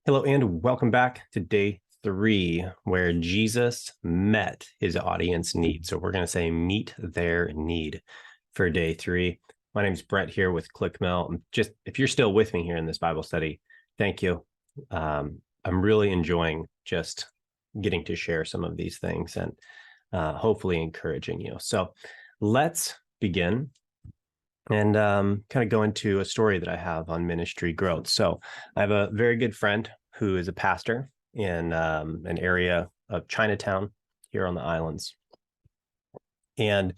Hello, and welcome back to day 3, where Jesus met his audience need. So we're going to say meet their need for day 3. My name's Brett here with ClickMail. Just if you're still with me here in this Bible study, thank you. I'm really enjoying just getting to share some of these things and hopefully encouraging you. So let's begin and kind of go into a story that I have on ministry growth. So I have a very good friend who is a pastor in an area of Chinatown here on the islands. And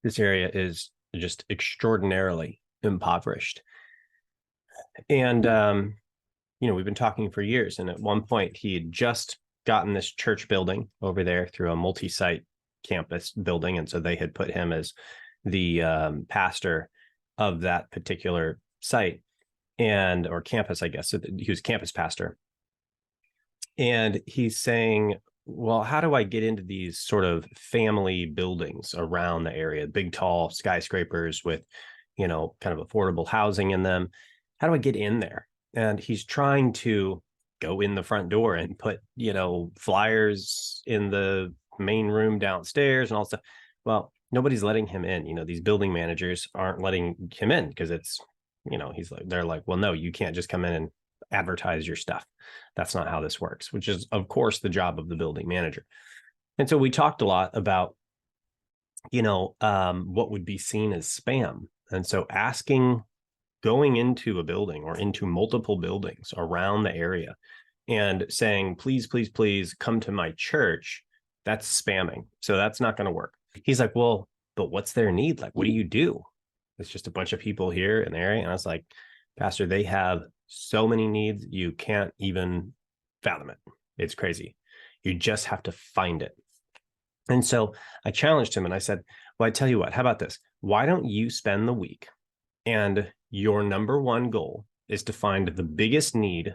this area is just extraordinarily impoverished. And, we've been talking for years. And at one point, he had just gotten this church building over there through a multi-site campus building. And so they had put him as the pastor of that particular site or campus, I guess. So he was campus pastor. And he's saying, well, how do I get into these sort of family buildings around the area, big, tall skyscrapers with, kind of affordable housing in them? How do I get in there? And he's trying to go in the front door and put, flyers in the main room downstairs and all stuff. Well, nobody's letting him in. These building managers aren't letting him in because it's, they're like, well, no, you can't just come in and advertise your stuff. That's not how this works, which is, of course, the job of the building manager. And so we talked a lot about, what would be seen as spam. And so going into a building or into multiple buildings around the area and saying, please, please, please come to my church, that's spamming. So that's not going to work. He's like, well, but what's their need? Like, what do you do? It's just a bunch of people here in the area. And I was like, Pastor, they have so many needs, you can't even fathom it. It's crazy. You just have to find it. And so I challenged him and I said, well, I tell you what, how about this? Why don't you spend the week and your number one goal is to find the biggest need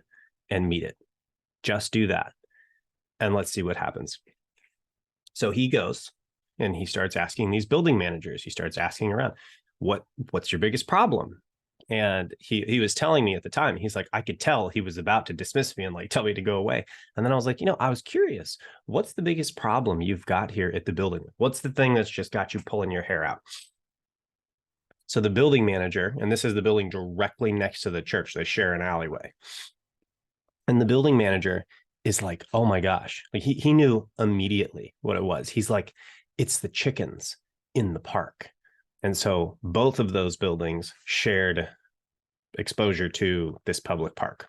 and meet it. Just do that. And let's see what happens. So he goes and he starts asking these building managers. He starts asking around, what's your biggest problem? And he was telling me at the time, he's like, I could tell he was about to dismiss me and like tell me to go away. And then I was like, I was curious, what's the biggest problem you've got here at the building? What's the thing that's just got you pulling your hair out? So the building manager, and this is the building directly next to the church, they share an alleyway. And the building manager is like, oh my gosh, like he knew immediately what it was. He's like, it's the chickens in the park. And so both of those buildings shared exposure to this public park.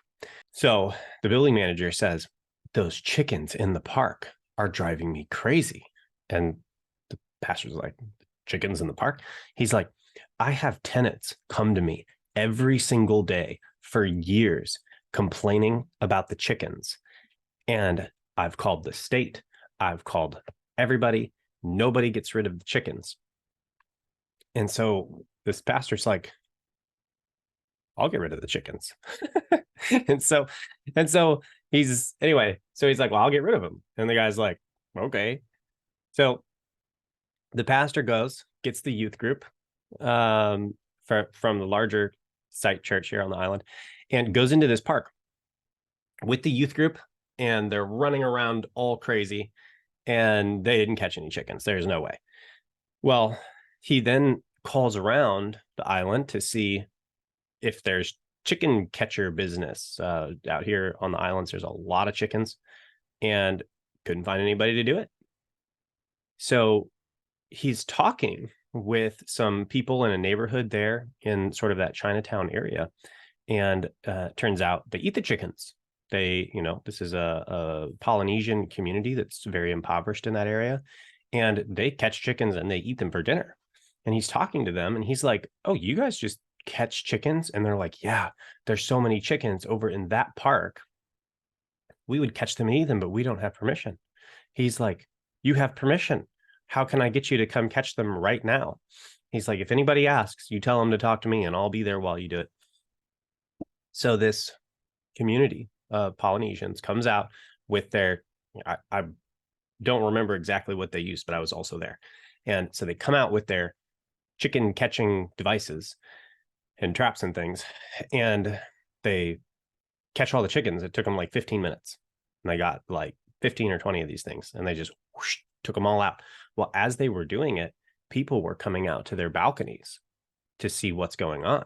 So the building manager says, those chickens in the park are driving me crazy. And the pastor's like, chickens in the park? He's like, I have tenants come to me every single day for years complaining about the chickens. And I've called the state. I've called everybody. Nobody gets rid of the chickens. And so this pastor's like, I'll get rid of the chickens. and so he's like, well, I'll get rid of them. And the guy's like, okay. So the pastor goes, gets the youth group from the larger site church here on the island and goes into this park with the youth group, and they're running around all crazy, and they didn't catch any chickens. There's no way. Well, he then calls around the island to see if there's chicken catcher business out here on the islands. There's a lot of chickens and couldn't find anybody to do it. So he's talking with some people in a neighborhood there in sort of that Chinatown area. And turns out they eat the chickens. This is a Polynesian community that's very impoverished in that area. And they catch chickens and they eat them for dinner. And he's talking to them and he's like, oh, you guys just catch chickens? And they're like, yeah, there's so many chickens over in that park. We would catch them and eat them, but we don't have permission. He's like, you have permission. How can I get you to come catch them right now? He's like, if anybody asks, you tell them to talk to me and I'll be there while you do it. So this community of Polynesians comes out with their, I don't remember exactly what they used, but I was also there. And so they come out with their chicken catching devices and traps and things, and they catch all the chickens. It took them like 15 minutes. And they got like 15 or 20 of these things, and they just whoosh, took them all out. Well, as they were doing it, people were coming out to their balconies to see what's going on.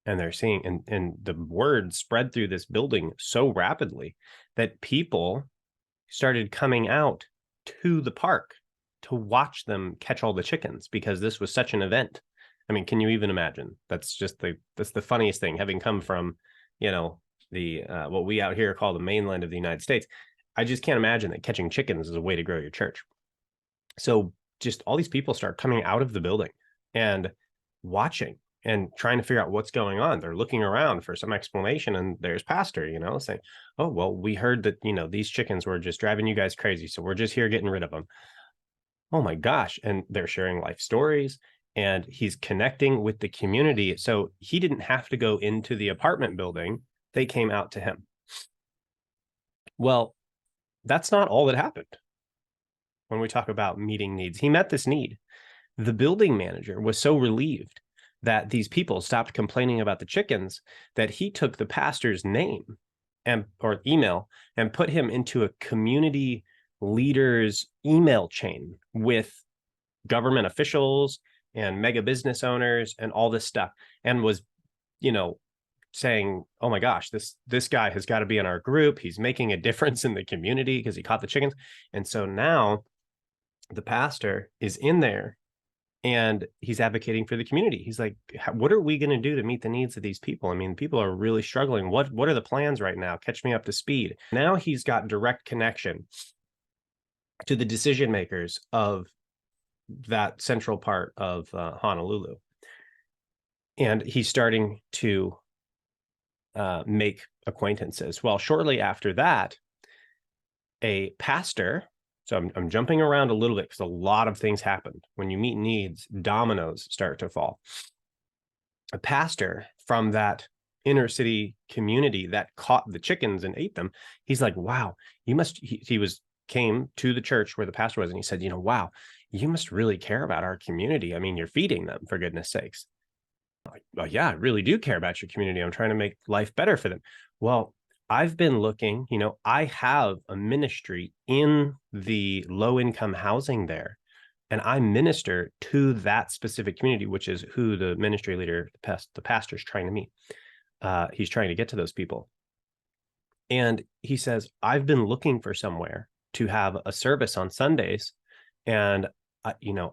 And they're seeing, and the word spread through this building so rapidly that people started coming out to the park to watch them catch all the chickens, because this was such an event. I mean, can you even imagine? That's the funniest thing, having come from, the what we out here call the mainland of the United States. I just can't imagine that catching chickens is a way to grow your church. So just all these people start coming out of the building and watching and trying to figure out what's going on. They're looking around for some explanation, and there's pastor, saying, oh, well, we heard that, these chickens were just driving you guys crazy, so we're just here getting rid of them. Oh my gosh. And they're sharing life stories, and he's connecting with the community. So he didn't have to go into the apartment building. They came out to him. Well, that's not all that happened. When we talk about meeting needs, he met this need. The building manager was so relieved that these people stopped complaining about the chickens that he took the pastor's name or email and put him into a community leaders email chain with government officials and mega business owners and all this stuff, and was, saying, oh my gosh, this guy has got to be in our group. He's making a difference in the community because he caught the chickens. And so now the pastor is in there and he's advocating for the community. He's like, what are we going to do to meet the needs of these people? I mean, people are really struggling. What are the plans right now? Catch me up to speed. Now he's got direct connection to the decision makers of that central part of Honolulu. And he's starting to make acquaintances. Well, shortly after that, a pastor, so I'm jumping around a little bit because a lot of things happened. When you meet needs, dominoes start to fall. A pastor from that inner city community that caught the chickens and ate them, he's like, wow, came to the church where the pastor was, and he said, wow, you must really care about our community. I mean, you're feeding them, for goodness sakes. Like, oh, yeah, I really do care about your community. I'm trying to make life better for them. Well, I've been looking, I have a ministry in the low-income housing there, and I minister to that specific community, which is who the ministry leader, the pastor's trying to meet. He's trying to get to those people. And he says, I've been looking for somewhere to have a service on Sundays, and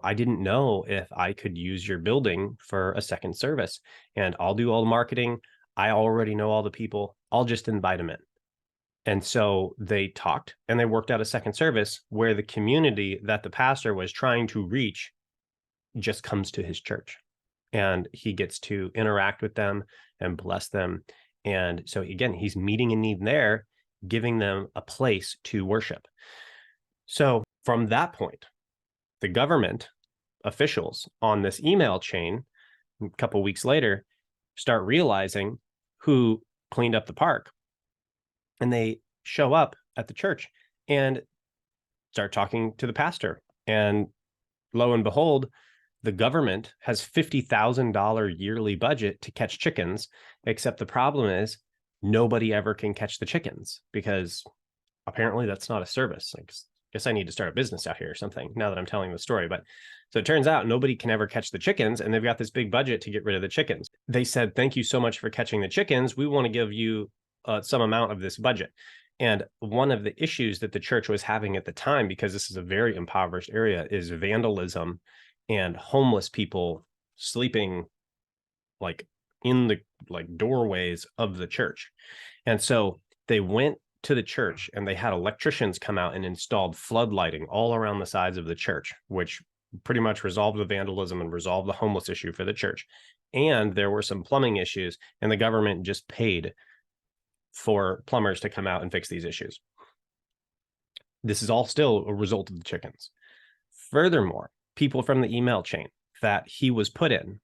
I didn't know if I could use your building for a second service, and I'll do all the marketing. I already know all the people. I'll just invite them in. And so they talked and they worked out a second service where the community that the pastor was trying to reach just comes to his church, and he gets to interact with them and bless them. And so again, he's meeting a need there, giving them a place to worship. So from that point, the government officials on this email chain, a couple of weeks later, start realizing who cleaned up the park. And they show up at the church and start talking to the pastor. And lo and behold, the government has $50,000 yearly budget to catch chickens, except the problem is nobody ever can catch the chickens, because apparently that's not a service. Like, guess I need to start a business out here or something now that I'm telling the story. But so it turns out nobody can ever catch the chickens, and they've got this big budget to get rid of the chickens. They said, thank you so much for catching the chickens. We want to give you some amount of this budget. And one of the issues that the church was having at the time, because this is a very impoverished area, is vandalism and homeless people sleeping like in the doorways of the church. And so they went to the church and they had electricians come out and installed flood lighting all around the sides of the church, which pretty much resolved the vandalism and resolved the homeless issue for the church. And there were some plumbing issues, and the government just paid for plumbers to come out and fix these issues. This is all still a result of the chickens. Furthermore, people from the email chain that he was put in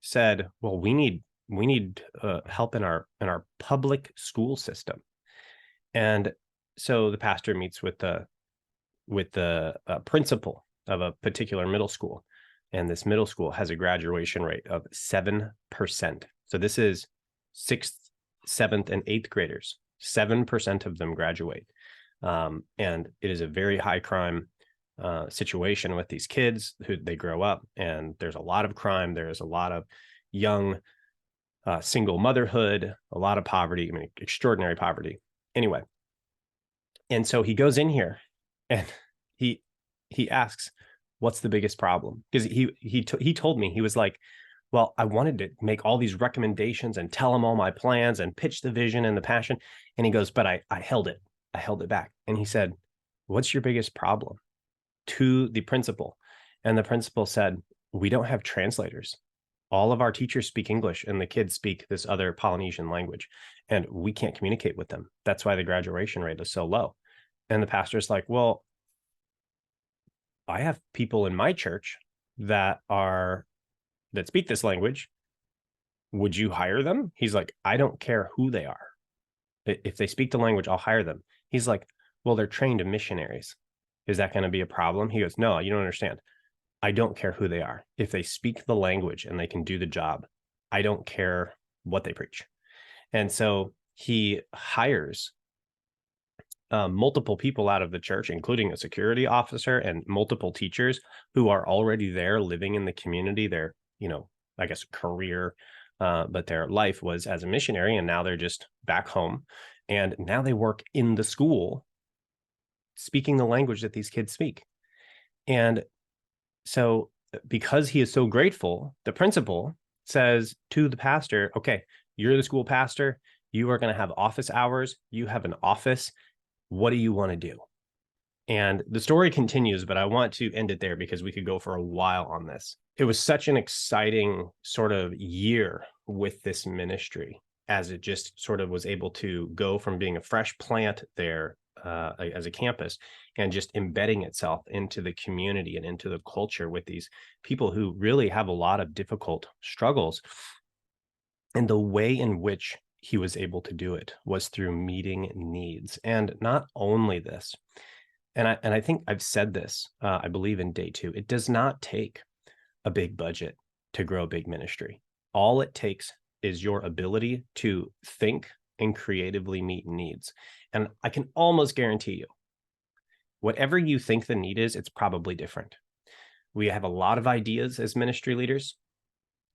said, well, we need help in our public school system. And so the pastor meets with the principal of a particular middle school, and this middle school has a graduation rate of 7%. So this is 6th, 7th, and 8th graders 7% of them graduate. And it is a very high crime situation with these kids who they grow up, and there's a lot of crime. There's a lot of young single motherhood, a lot of poverty, I mean, extraordinary poverty. Anyway, and so he goes in here and he asks, what's the biggest problem? Because he told me, he was like, well, I wanted to make all these recommendations and tell him all my plans and pitch the vision and the passion. And he goes, but I held it. I held it back. And he said, what's your biggest problem? To the principal. And the principal said, we don't have translators. All of our teachers speak English and the kids speak this other Polynesian language, and we can't communicate with them. That's why the graduation rate is so low. And the pastor's like, well, I have people in my church that speak this language. Would you hire them? He's like, I don't care who they are. If they speak the language, I'll hire them. He's like, well, they're trained missionaries. Is that going to be a problem? He goes, no, you don't understand. I don't care who they are. If they speak the language and they can do the job, I don't care what they preach. And so he hires multiple people out of the church, including a security officer and multiple teachers who are already there living in the community. Their, I guess, career, but their life was as a missionary, and now they're just back home. And now they work in the school speaking the language that these kids speak. And so because he is so grateful, the principal says to the pastor, okay, you're the school pastor. You are going to have office hours. You have an office. What do you want to do? And the story continues, but I want to end it there because we could go for a while on this. It was such an exciting sort of year with this ministry, as it just sort of was able to go from being a fresh plant there as a campus and just embedding itself into the community and into the culture with these people who really have a lot of difficult struggles. And the way in which he was able to do it was through meeting needs. And not only this, and I think I've said this, I believe in day 2, it does not take a big budget to grow a big ministry. All it takes is your ability to think and creatively meet needs. And I can almost guarantee you, whatever you think the need is, it's probably different. We have a lot of ideas as ministry leaders,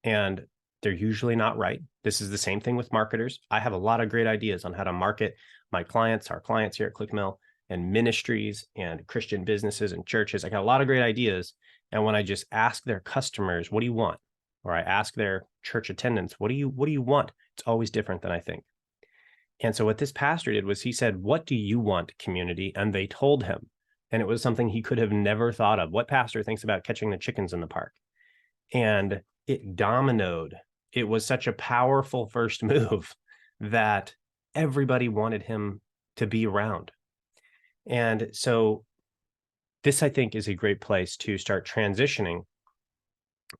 and they're usually not right. This is the same thing with marketers. I have a lot of great ideas on how to market my clients, our clients here at ClickMill, and ministries and Christian businesses and churches. I got a lot of great ideas. And when I just ask their customers, what do you want? Or I ask their church attendants, what do you want? It's always different than I think. And so what this pastor did was he said, what do you want, community? And they told him. And it was something he could have never thought of. What pastor thinks about catching the chickens in the park? And it dominoed. It was such a powerful first move that everybody wanted him to be around. And so this, I think, is a great place to start transitioning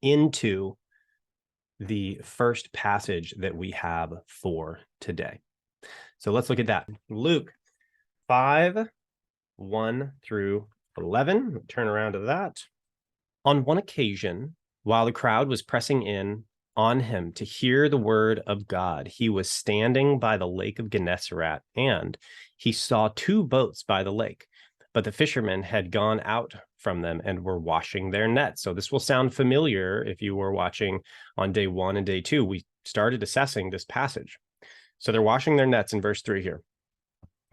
into the first passage that we have for today. So let's look at that. Luke 5:1-11. Turn around to that. On one occasion, while the crowd was pressing in on him to hear the word of God, he was standing by the lake of Gennesaret, and he saw 2 boats by the lake, but the fishermen had gone out from them and were washing their nets. So this will sound familiar if you were watching on day 1 and day 2. We started assessing this passage. So they're washing their nets in verse 3 here.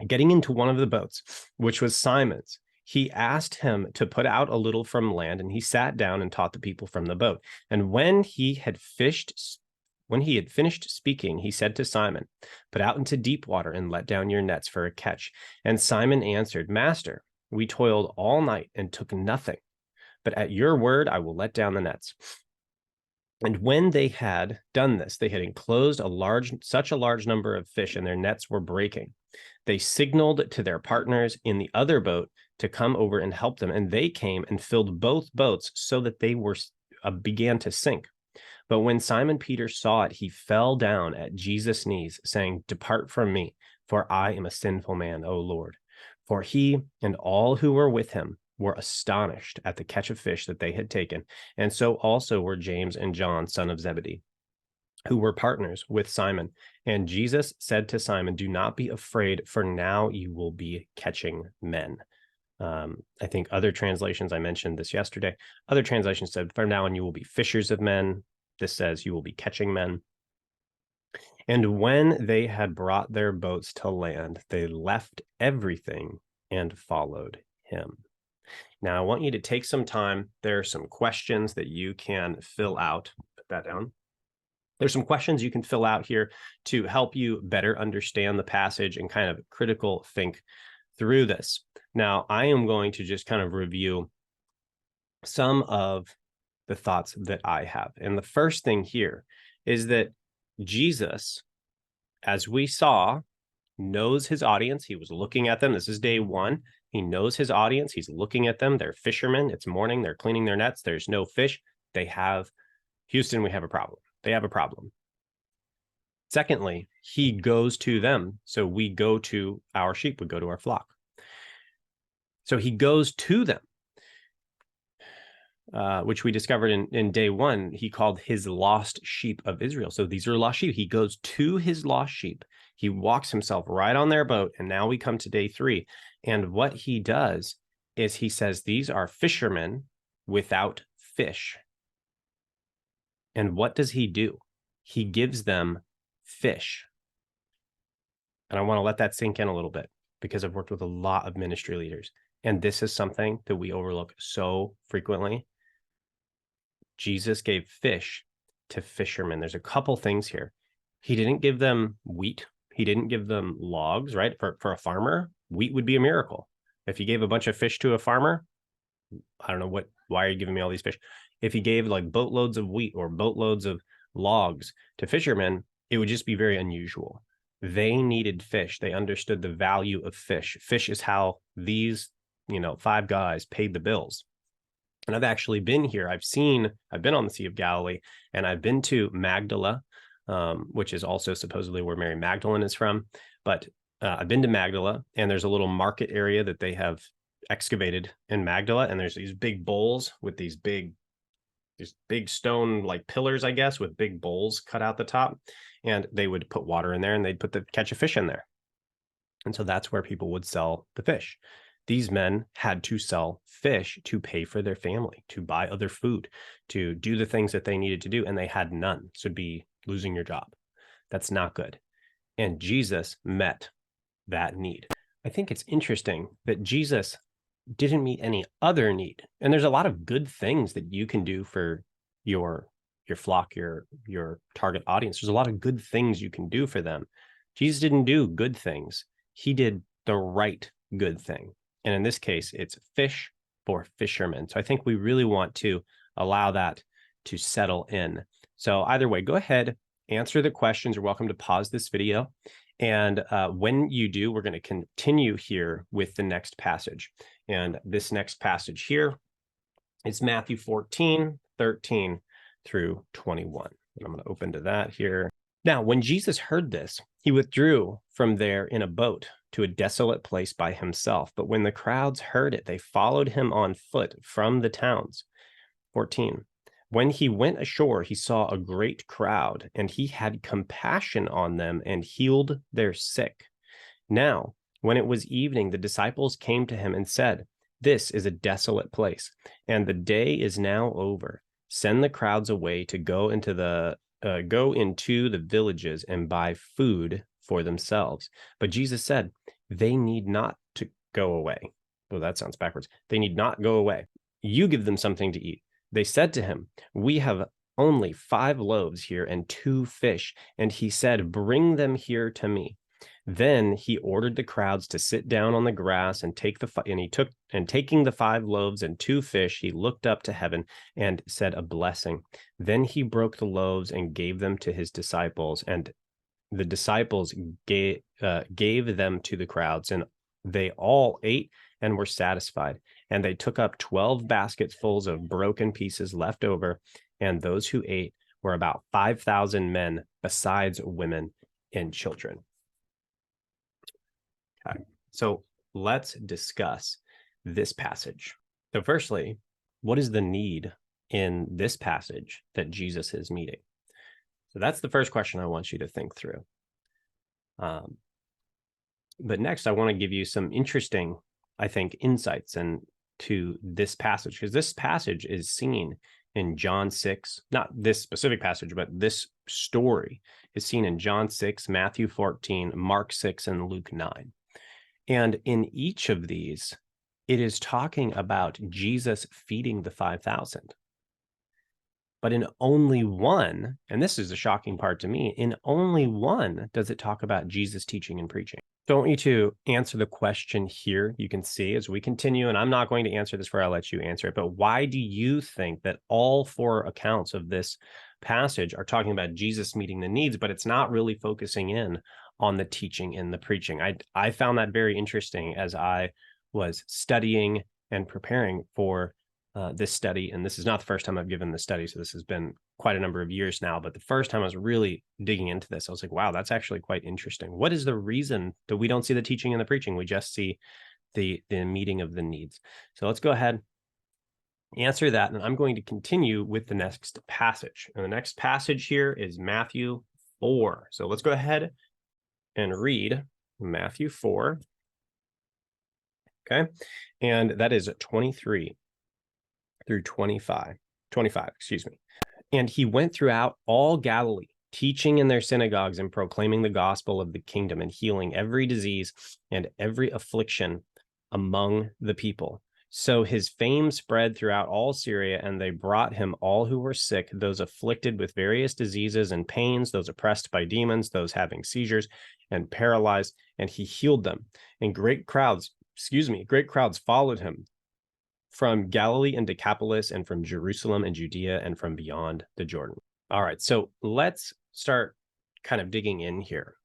Getting into one of the boats, which was Simon's, he asked him to put out a little from land, and he sat down and taught the people from the boat. And when he had finished speaking, he said to Simon, "Put out into deep water and let down your nets for a catch." And Simon answered, "Master, we toiled all night and took nothing, but at your word I will let down the nets." And when they had done this, they had enclosed such a large number of fish, and their nets were breaking. They signaled to their partners in the other boat to come over and help them, and they came and filled both boats so that they began to sink. But when Simon Peter saw it, he fell down at Jesus' knees, saying, "Depart from me, for I am a sinful man, O Lord." For he and all who were with him were astonished at the catch of fish that they had taken, and so also were James and John, son of Zebedee, who were partners with Simon And Jesus said to Simon, "Do not be afraid, for now you will be catching men." I think other translations, I mentioned this yesterday, other translations said, "From now on you will be fishers of men." This says, "You will be catching men." And when they had brought their boats to land, they left everything and followed him. Now, I want you to take some time. There are some questions that you can fill out. Put that down. There's some questions you can fill out here to help you better understand the passage and kind of critical think through this. Now, I am going to just kind of review some of the thoughts that I have. And the first thing here is that Jesus, as we saw, knows his audience. He was looking at them. This is day one. He knows his audience. He's looking at them. They're fishermen. It's morning. They're cleaning their nets. There's no fish. They have, Houston, we have a problem. They have a problem. Secondly, he goes to them. So we go to our sheep. We go to our flock. So he goes to them, which we discovered in day one. He called his lost sheep of Israel. So these are lost sheep. He goes to his lost sheep. He walks himself right on their boat. And now we come to day three. And what he does is he says, these are fishermen without fish. And what does he do? He gives them fish. And I want to let that sink in a little bit because I've worked with a lot of ministry leaders. And this is something that we overlook so frequently. Jesus gave fish to fishermen. There's a couple things here. He didn't give them wheat. He didn't give them logs, right? For a farmer, wheat would be a miracle. If he gave a bunch of fish to a farmer, I don't know why are you giving me all these fish? If he gave like boatloads of wheat or boatloads of logs to fishermen, it would just be very unusual. They needed fish. They understood the value of fish. Fish is how these, 5 guys paid the bills. And I've actually been here. I've been on the Sea of Galilee, and I've been to Magdala, which is also supposedly where Mary Magdalene is from. But I've been to Magdala, and there's a little market area that they have excavated in Magdala, and there's these big bowls with these big stone like pillars, I guess, with big bowls cut out the top, and they would put water in there, and they'd put the catch of fish in there. And so that's where people would sell the fish. These men had to sell fish to pay for their family, to buy other food, to do the things that they needed to do, and they had none. So it'd be losing your job. That's not good. And Jesus met that need. I think it's interesting that Jesus didn't meet any other need. And there's a lot of good things that you can do for your flock, your target audience. There's a lot of good things you can do for them. Jesus didn't do good things. He did the right good thing. And in this case, it's fish for fishermen. So I think we really want to allow that to settle in. So either way, go ahead, answer the questions. You're welcome to pause this video. And when you do, we're going to continue here with the next passage. And this next passage here is Matthew 14, 13 through 21. And I'm going to open to that here. Now, when Jesus heard this, he withdrew from there in a boat to a desolate place by himself. But when the crowds heard it, they followed him on foot from the towns. 14. When he went ashore, he saw a great crowd, and he had compassion on them and healed their sick. Now, when it was evening, the disciples came to him and said, "This is a desolate place, and the day is now over. Send the crowds away to go into the villages and buy food for themselves." But Jesus said, "They need not to go away." Well, that sounds backwards. "They need not go away. You give them something to eat." They said to him, "We have only 5 loaves here and 2 fish." And he said, "Bring them here to me." Then he ordered the crowds to sit down on the grass and taking the 5 loaves and 2 fish, he looked up to heaven and said a blessing. Then he broke the loaves and gave them to his disciples, and the disciples gave them to the crowds, and they all ate and were satisfied. And they took up 12 basketfuls of broken pieces left over, and those who ate were about 5,000 men, besides women and children. Okay, so let's discuss this passage. So firstly, what is the need in this passage that Jesus is meeting? So that's the first question I want you to think through. But next, I want to give you some interesting, I think, insights to this passage, because this passage is seen in John 6, not this specific passage, but this story is seen in John 6, Matthew 14, Mark 6, and Luke 9. And in each of these, it is talking about Jesus feeding the 5,000. But in only one, and this is a shocking part to me, in only one does it talk about Jesus teaching and preaching. So I want you to answer the question here. You can see as we continue, and I'm not going to answer this where I'll let you answer it, but why do you think that all four accounts of this passage are talking about Jesus meeting the needs, but it's not really focusing in on the teaching and the preaching? I found that very interesting as I was studying and preparing for this study. And this is not the first time I've given this study, so this has been quite a number of years now. But the first time I was really digging into this, I was like, wow, that's actually quite interesting. What is the reason that we don't see the teaching and the preaching? We just see the meeting of the needs. So let's go ahead, answer that. And I'm going to continue with the next passage. And the next passage here is Matthew 4. So let's go ahead and read Matthew 4. Okay. And that is 23 through 25, excuse me. And he went throughout all Galilee, teaching in their synagogues and proclaiming the gospel of the kingdom and healing every disease and every affliction among the people. So his fame spread throughout all Syria, and they brought him all who were sick, those afflicted with various diseases and pains, those oppressed by demons, those having seizures and paralyzed, and he healed them. And great crowds followed him from Galilee and Decapolis, and from Jerusalem and Judea, and from beyond the Jordan. All right, so let's start kind of digging in here.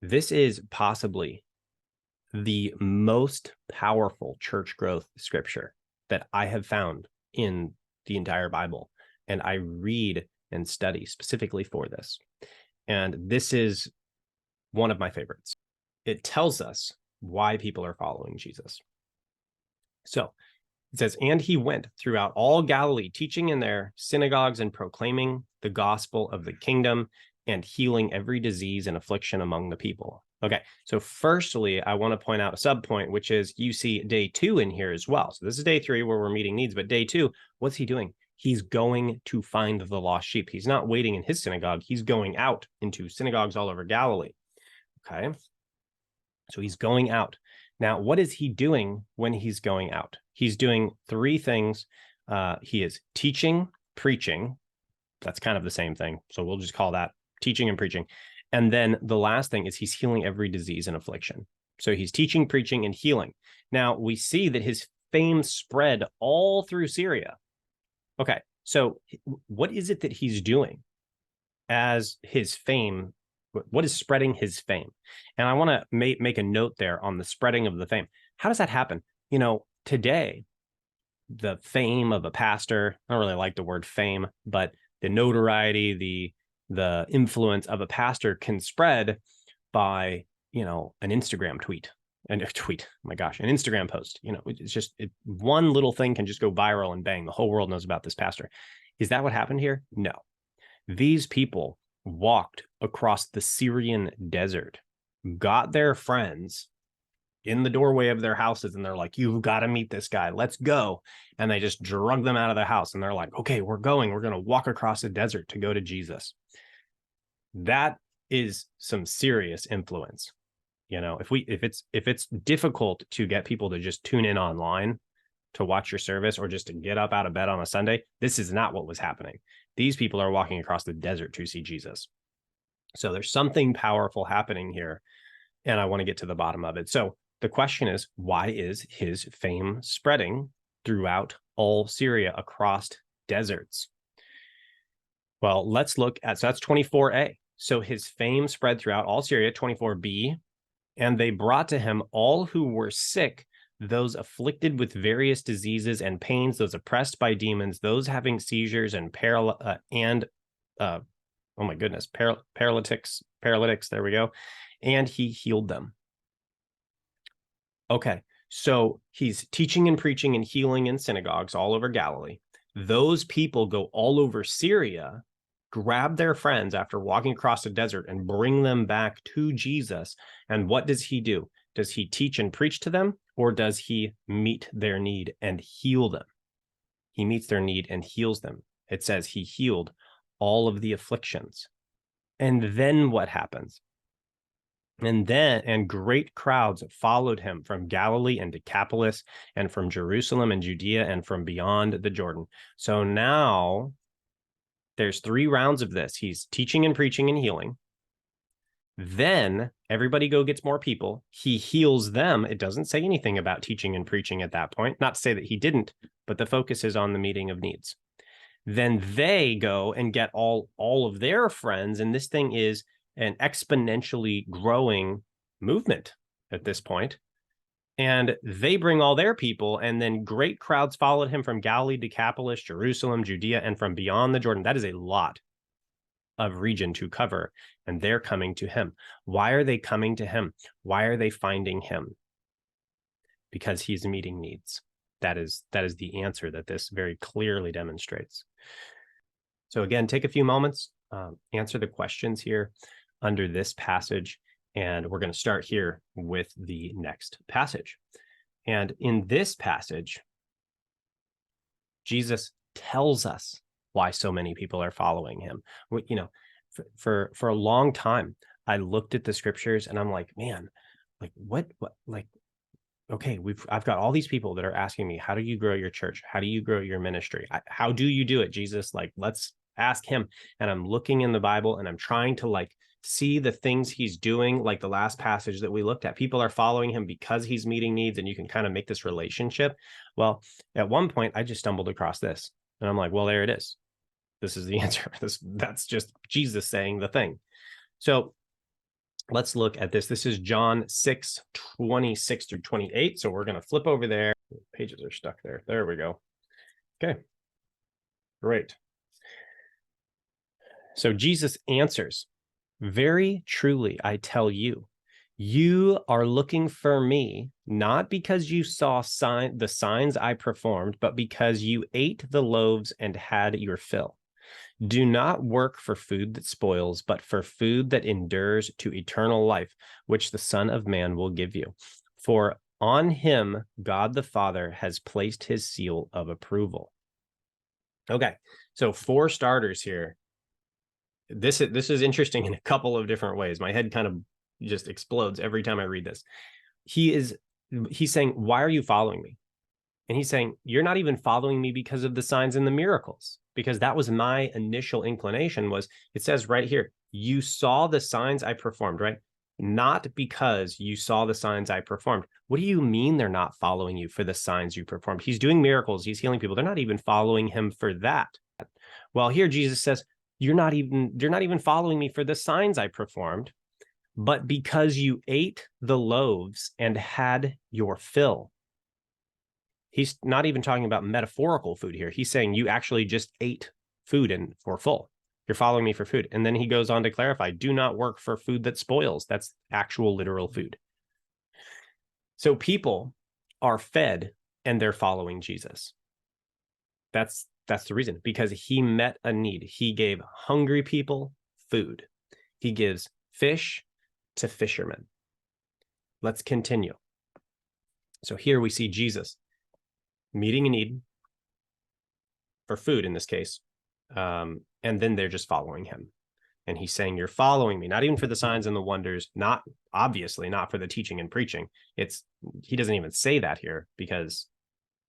This is possibly the most powerful church growth scripture that I have found in the entire Bible. And I read and study specifically for this. And this is one of my favorites. It tells us why people are following Jesus. So it says, and he went throughout all Galilee, teaching in their synagogues and proclaiming the gospel of the kingdom and healing every disease and affliction among the people. Okay, so firstly, I want to point out a subpoint, which is you see day 2 in here as well. So this is day 3 where we're meeting needs, but day 2, what's he doing? He's going to find the lost sheep. He's not waiting in his synagogue. He's going out into synagogues all over Galilee. Okay, so he's going out. Now, what is he doing when he's going out? He's doing 3 things. He is teaching, preaching. That's kind of the same thing. So we'll just call that teaching and preaching. And then the last thing is he's healing every disease and affliction. So he's teaching, preaching, and healing. Now, we see that his fame spread all through Syria. Okay, so what is it that he's doing as his fame? What is spreading his fame? And I want to make a note there on the spreading of the fame. How does that happen? You know, today, the fame of a pastor, I don't really like the word fame, but the notoriety, the influence of a pastor can spread by, you know, an Instagram tweet. And a tweet, oh my gosh, an Instagram post. You know, it's just one little thing can just go viral and bang, the whole world knows about this pastor. Is that what happened here? No. These people walked across the Syrian desert, got their friends in the doorway of their houses, and they're like, you've got to meet this guy. Let's go. And they just drug them out of the house. And they're like, okay, we're going. We're going to walk across the desert to go to Jesus. That is some serious influence. You know, if it's difficult to get people to just tune in online to watch your service or just to get up out of bed on a Sunday, this is not what was happening. These people are walking across the desert to see Jesus. So there's something powerful happening here, and I want to get to the bottom of it. So the question is, why is his fame spreading throughout all Syria across deserts? Well, let's look at, so that's 24a. So his fame spread throughout all Syria, 24b, and they brought to him all who were sick, those afflicted with various diseases and pains, those oppressed by demons, those having seizures and oh my goodness, paralytics, there we go. And he healed them. Okay, so he's teaching and preaching and healing in synagogues all over Galilee. Those people go all over Syria grab their friends after walking across the desert and bring them back to Jesus. And what does he do? Does he teach and preach to them, or does he meet their need and heal them? He meets their need and heals them. It says he healed all of the afflictions. And then what happens? And great crowds followed him from Galilee and Decapolis, and from Jerusalem and Judea, and from beyond the Jordan. So now there's 3 rounds of this. He's teaching and preaching and healing. Then everybody gets more people. He heals them. It doesn't say anything about teaching and preaching at that point. Not to say that he didn't, but the focus is on the meeting of needs. Then they go and get all of their friends, and this thing is an exponentially growing movement at this point. And they bring all their people, and then great crowds followed him from Galilee, Decapolis, Jerusalem, Judea, and from beyond the Jordan. That is a lot of region to cover, and they're coming to him. Why are they coming to him? Why are they finding him? Because he's meeting needs. That is the answer that this very clearly demonstrates. So again, take a few moments, answer the questions here under this passage, and we're going to start here with the next passage. And in this passage, Jesus tells us why so many people are following him. You know, for a long time, I looked at the scriptures and I'm like, man, like what like, okay, I've got all these people that are asking me, how do you grow your church? How do you grow your ministry? How do you do it, Jesus? Like, let's ask him. And I'm looking in the Bible and I'm trying to like see the things he's doing, like the last passage that we looked at. People are following him because he's meeting needs, and you can kind of make this relationship. Well, at one point, I just stumbled across this, and I'm like, well, there it is. This is the answer. That's just Jesus saying the thing. So let's look at this. This is John 6:26 through 28. So we're going to flip over there. Pages are stuck there. There we go. Okay. Great. So Jesus answers, very truly, I tell you, you are looking for me, not because you saw the signs I performed, but because you ate the loaves and had your fill. Do not work for food that spoils, but for food that endures to eternal life, which the Son of Man will give you. For on him, God the Father has placed his seal of approval. Okay, so 4 starters here. This is interesting in a couple of different ways. My head kind of just explodes every time I read this. He's saying, why are you following me? And he's saying, you're not even following me because of the signs and the miracles, because that was my initial inclination. Was, it says right here, you saw the signs I performed, right? Not because you saw the signs I performed. What do you mean they're not following you for the signs you performed? He's doing miracles. He's healing people. They're not even following him for that. Well, here Jesus says, you're not even following me for the signs I performed, but because you ate the loaves and had your fill. He's not even talking about metaphorical food here. He's saying you actually just ate food and were full. You're following me for food. And then he goes on to clarify, do not work for food that spoils. That's actual literal food. So people are fed and they're following Jesus. That's the reason, because he met a need. He gave hungry people food. He gives fish to fishermen. Let's continue. So here we see Jesus meeting a need for food in this case. And then they're just following him. And he's saying, you're following me, not even for the signs and the wonders, not obviously not for the teaching and preaching. He doesn't even say that here, because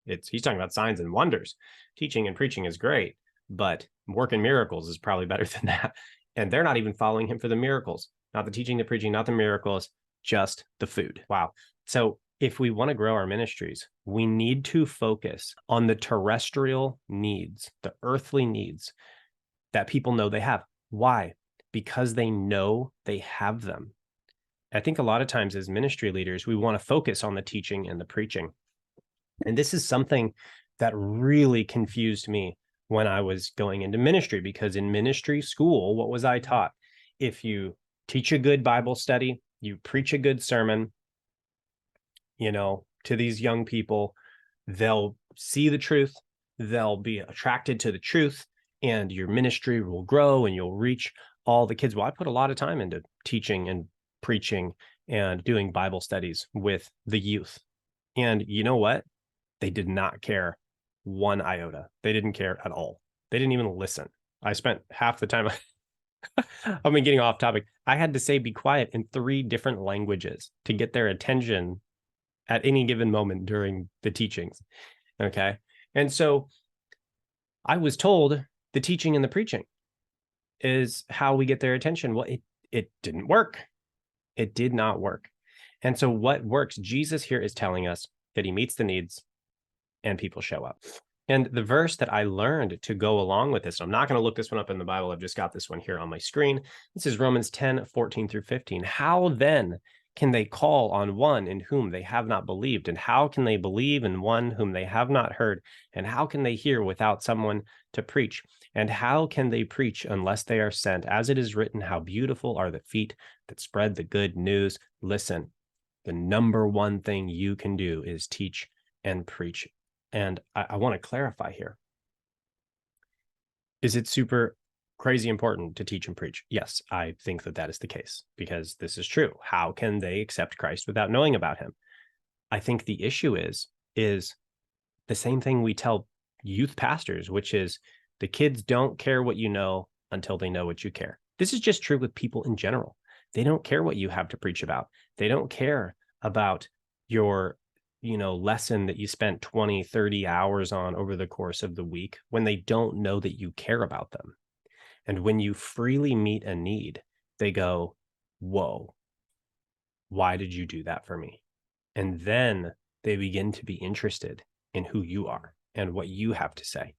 he's talking about signs and wonders. Teaching and preaching is great, but working miracles is probably better than that. And they're not even following him for the miracles, not the teaching, the preaching, not the miracles, just the food. Wow. So if we want to grow our ministries, we need to focus on the terrestrial needs, the earthly needs that people know they have. Why? Because they know they have them. I think a lot of times as ministry leaders, we want to focus on the teaching and the preaching. And this is something that really confused me when I was going into ministry, because in ministry school, what was I taught? If you teach a good Bible study, you preach a good sermon, to these young people, they'll see the truth, they'll be attracted to the truth, and your ministry will grow and you'll reach all the kids. Well, I put a lot of time into teaching and preaching and doing Bible studies with the youth. And you know what? They did not care one iota. They didn't care at all. They didn't even listen. I spent half the time I've been getting off topic. I had to say be quiet in 3 different languages to get their attention at any given moment during the teachings. Okay. And so I was told the teaching and the preaching is how we get their attention. Well, it didn't work. It did not work. And so what works? Jesus here is telling us that he meets the needs and people show up. And the verse that I learned to go along with this, I'm not going to look this one up in the Bible. I've just got this one here on my screen. This is Romans 10:14-15. How then can they call on one in whom they have not believed? And how can they believe in one whom they have not heard? And how can they hear without someone to preach? And how can they preach unless they are sent? As it is written, how beautiful are the feet that spread the good news. Listen, the number one thing you can do is teach and preach. And I want to clarify here. Is it super crazy important to teach and preach? Yes, I think that is the case because this is true. How can they accept Christ without knowing about him? I think the issue is the same thing we tell youth pastors, which is the kids don't care what you know until they know what you care. This is just true with people in general. They don't care what you have to preach about. They don't care about your lesson that you spent 20, 30 hours on over the course of the week when they don't know that you care about them. And when you freely meet a need, they go, whoa, why did you do that for me? And then they begin to be interested in who you are and what you have to say.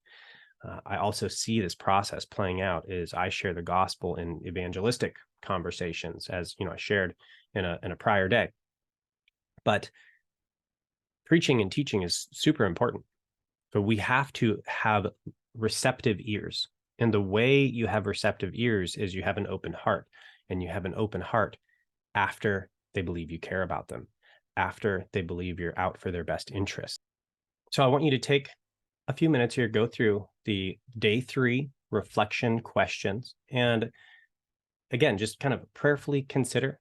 I also see this process playing out as I share the gospel in evangelistic conversations, as I shared in a prior day. But preaching and teaching is super important, but we have to have receptive ears. And the way you have receptive ears is you have an open heart, and you have an open heart after they believe you care about them, after they believe you're out for their best interest. So I want you to take a few minutes here, go through the day 3 reflection questions, and again, just kind of prayerfully consider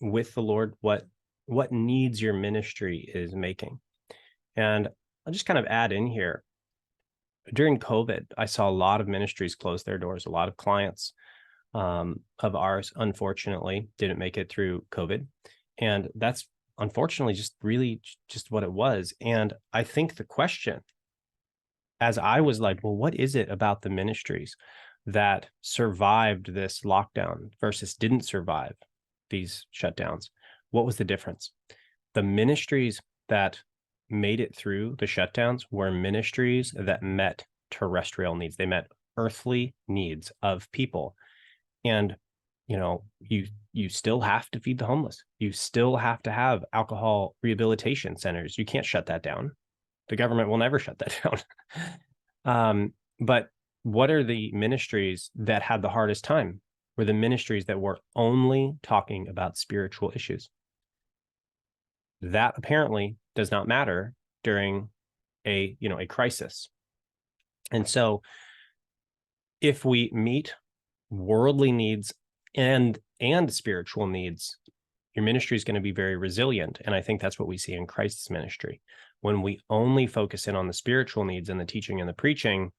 with the Lord what needs your ministry is making. And I'll just kind of add in here, during COVID, I saw a lot of ministries close their doors. A lot of clients of ours, unfortunately, didn't make it through COVID. And that's unfortunately just really just what it was. And I think the question, as I was like, well, what is it about the ministries that survived this lockdown versus didn't survive these shutdowns? What was the difference? The ministries that made it through the shutdowns were ministries that met terrestrial needs. They met earthly needs of people. And you still have to feed the homeless. You still have to have alcohol rehabilitation centers. You can't shut that down. The government will never shut that down. But what are the ministries that had the hardest time? Were the ministries that were only talking about spiritual issues. That apparently does not matter during a crisis. And so if we meet worldly needs and spiritual needs, your ministry is going to be very resilient. And I think that's what we see in Christ's ministry. When we only focus in on the spiritual needs and the teaching and the preaching,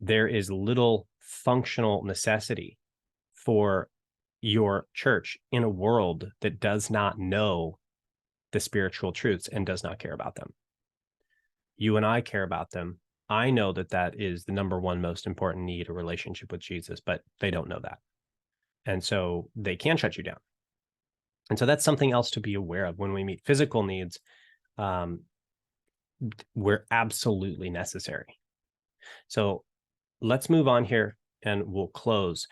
there is little functional necessity for your church in a world that does not know the spiritual truths and does not care about them. You and I care about them. I know that is the number one most important need, a relationship with Jesus, but they don't know that. And so they can shut you down. And so that's something else to be aware of when we meet physical needs. We're absolutely necessary. So let's move on here and we'll close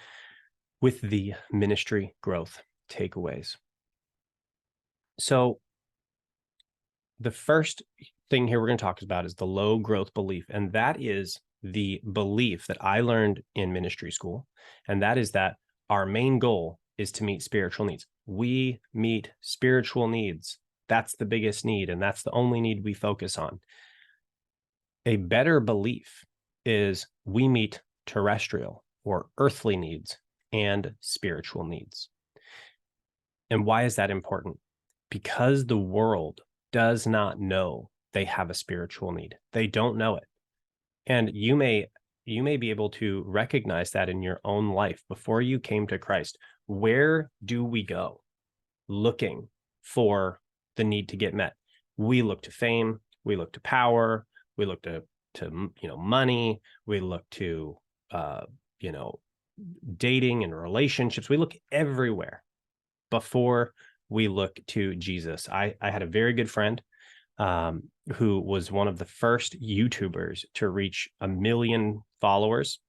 with the ministry growth takeaways. So the first thing here we're going to talk about is the low growth belief. And that is the belief that I learned in ministry school. And that is that our main goal is to meet spiritual needs. We meet spiritual needs. That's the biggest need. And that's the only need we focus on. A better belief is we meet terrestrial or earthly needs and spiritual needs. And why is that important? Because the world does not know they have a spiritual need. They don't know it. And you may be able to recognize that in your own life before you came to Christ. Where do we go looking for the need to get met? We look to fame, we look to power, we look to money, we look to dating and relationships. We look everywhere before we look to Jesus. I had a very good friend who was one of the first YouTubers to reach 1 million followers.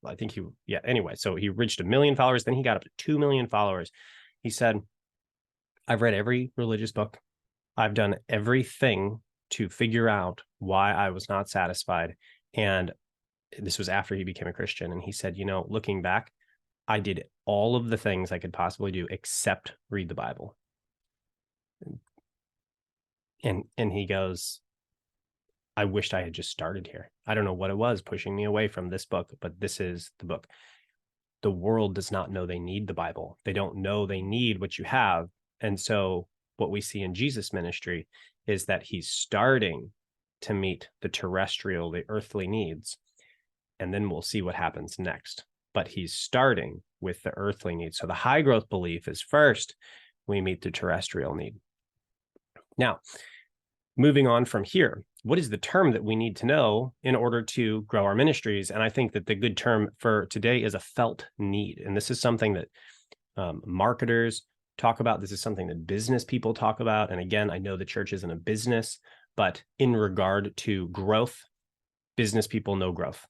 I think anyway, so he reached 1 million followers, then he got up to 2 million followers. He said, I've read every religious book. I've done everything to figure out why I was not satisfied. And this was after he became a Christian. And he said, looking back, I did all of the things I could possibly do except read the Bible. And he goes, I wished I had just started here. I don't know what it was pushing me away from this book, but this is the book. The world does not know they need the Bible. They don't know they need what you have. And so what we see in Jesus' ministry is that he's starting to meet the terrestrial, the earthly needs. And then we'll see what happens next. But he's starting with the earthly needs. So the high growth belief is first, we meet the terrestrial need. Now, moving on from here, what is the term that we need to know in order to grow our ministries? And I think that the good term for today is a felt need. And this is something that marketers talk about. This is something that business people talk about. And again, I know the church isn't a business, but in regard to growth, business people know growth.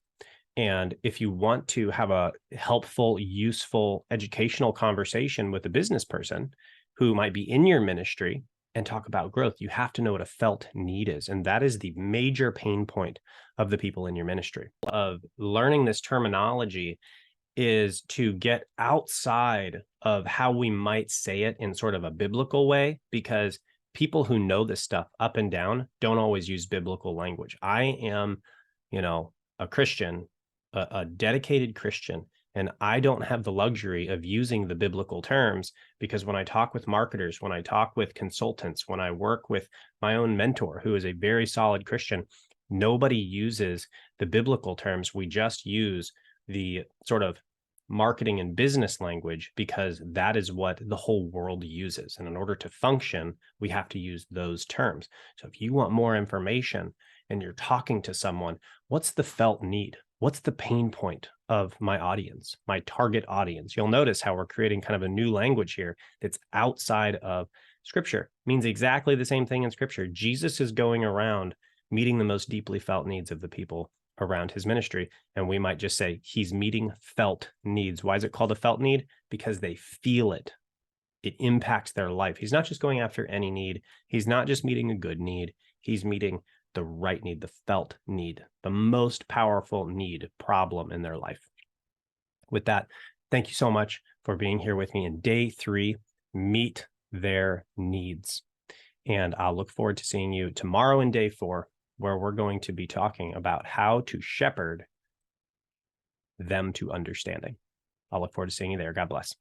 And if you want to have a helpful, useful, educational conversation with a business person who might be in your ministry and talk about growth, you have to know what a felt need is. And that is the major pain point of the people in your ministry. Of learning this terminology is to get outside of how we might say it in sort of a biblical way, because people who know this stuff up and down don't always use biblical language. I am, a Christian, a dedicated Christian, and I don't have the luxury of using the biblical terms, because when I talk with marketers, when I talk with consultants, when I work with my own mentor, who is a very solid Christian, nobody uses the biblical terms. We just use the sort of marketing and business language because that is what the whole world uses. And in order to function, we have to use those terms. So if you want more information and you're talking to someone, what's the felt need? What's the pain point of my audience, my target audience? You'll notice how we're creating kind of a new language here that's outside of Scripture. It means exactly the same thing in Scripture. Jesus is going around meeting the most deeply felt needs of the people around his ministry. And we might just say he's meeting felt needs. Why is it called a felt need? Because they feel it. It impacts their life. He's not just going after any need. He's not just meeting a good need. He's meeting the right need, the felt need, the most powerful need problem in their life. With that, thank you so much for being here with me in day 3, meet their needs. And I'll look forward to seeing you tomorrow in day 4, where we're going to be talking about how to shepherd them to understanding. I'll look forward to seeing you there. God bless.